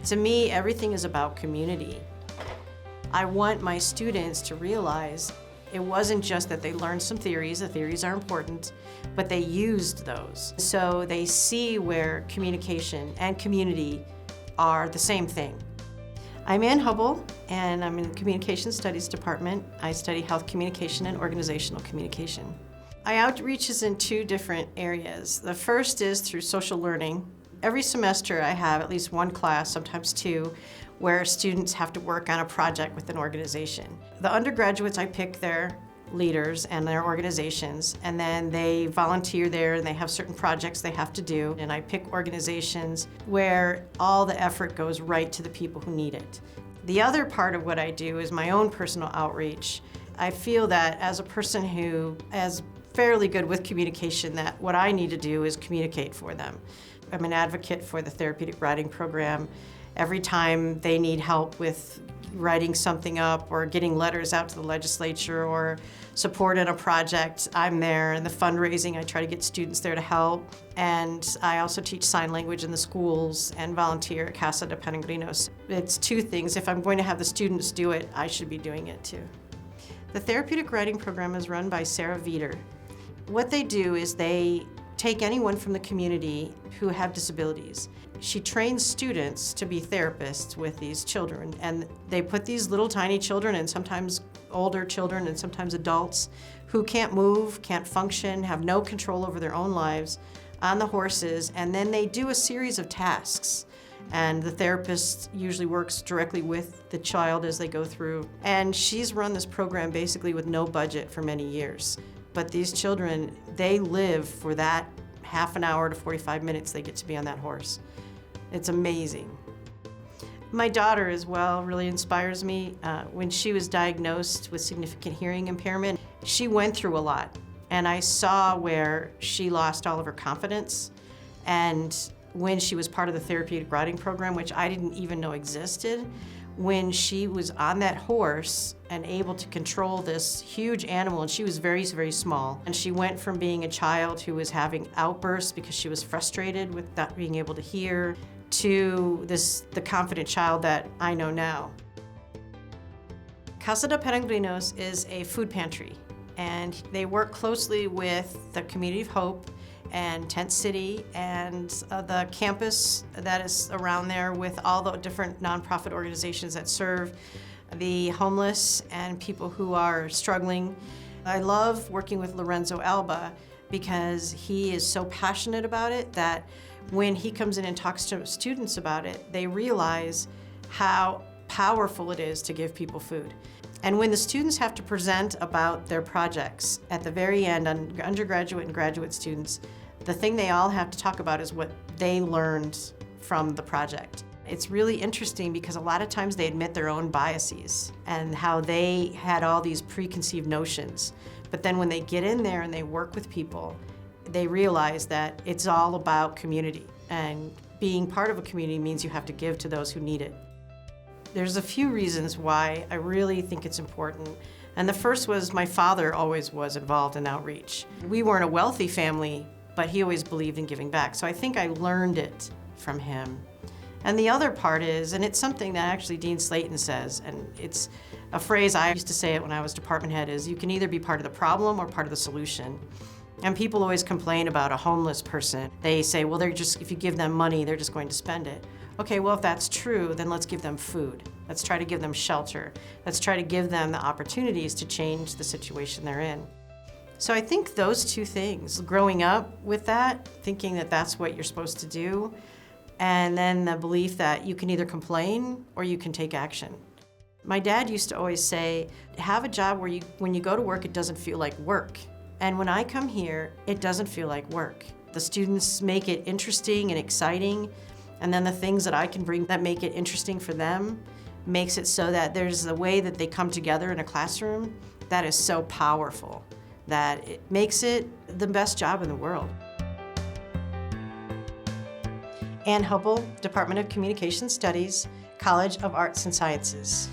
To me, everything is about community. I want my students to realize it wasn't just that they learned some theories, the theories are important, but they used those. So they see where communication and community are the same thing. I'm in Hubbell, and I'm in the Communication Studies Department. I study health communication and organizational communication. My outreach is in two different areas. The first is through social learning. Every semester I have at least one class, sometimes two, where students have to work on a project with an organization. The undergraduates, I pick their leaders and their organizations, and then they volunteer there and they have certain projects they have to do, and I pick organizations where all the effort goes right to the people who need it. The other part of what I do is my own personal outreach. I feel that as a person who is fairly good with communication, that what I need to do is communicate for them. I'm an advocate for the therapeutic writing program. Every time they need help with writing something up or getting letters out to the legislature or support in a project, I'm there. And the fundraising, I try to get students there to help. And I also teach sign language in the schools and volunteer at Casa de Peregrinos. It's two things. If I'm going to have the students do it, I should be doing it too. The therapeutic writing program is run by Sarah Veeder. What they do is they take anyone from the community who have disabilities. She trains students to be therapists with these children, and they put these little tiny children, and sometimes older children and sometimes adults, who can't move, can't function, have no control over their own lives, on the horses, and then they do a series of tasks. And the therapist usually works directly with the child as they go through. And she's run this program basically with no budget for many years. But these children, they live for that half an hour to 45 minutes they get to be on that horse. It's amazing. My daughter as well really inspires me. When she was diagnosed with significant hearing impairment, she went through a lot. And I saw where she lost all of her confidence. And when she was part of the therapeutic riding program, which I didn't even know existed, when she was on that horse and able to control this huge animal, and she was very, very small. And she went from being a child who was having outbursts because she was frustrated with not being able to hear, to the confident child that I know now. Casa de Peregrinos is a food pantry, and they work closely with the Community of Hope and Tent City and the campus that is around there with all the different nonprofit organizations that serve the homeless and people who are struggling. I love working with Lorenzo Alba because he is so passionate about it that when he comes in and talks to students about it, they realize how powerful it is to give people food. And when the students have to present about their projects, at the very end, on undergraduate and graduate students, the thing they all have to talk about is what they learned from the project. It's really interesting because a lot of times they admit their own biases and how they had all these preconceived notions. But then when they get in there and they work with people, they realize that it's all about community. And being part of a community means you have to give to those who need it. There's a few reasons why I really think it's important. And the first was my father always was involved in outreach. We weren't a wealthy family, but he always believed in giving back. So I think I learned it from him. And the other part is, and it's something that actually Dean Slayton says, and it's a phrase I used to say it when I was department head, is you can either be part of the problem or part of the solution. And people always complain about a homeless person. They say, well, if you give them money, they're just going to spend it. Okay, well, if that's true, then let's give them food. Let's try to give them shelter. Let's try to give them the opportunities to change the situation they're in. So I think those two things, growing up with that, thinking that that's what you're supposed to do, and then the belief that you can either complain or you can take action. My dad used to always say, have a job where when you go to work, it doesn't feel like work. And when I come here, it doesn't feel like work. The students make it interesting and exciting, and then the things that I can bring that make it interesting for them makes it so that there's a way that they come together in a classroom that is so powerful that it makes it the best job in the world. Ann Hubbell, Department of Communication Studies, College of Arts and Sciences.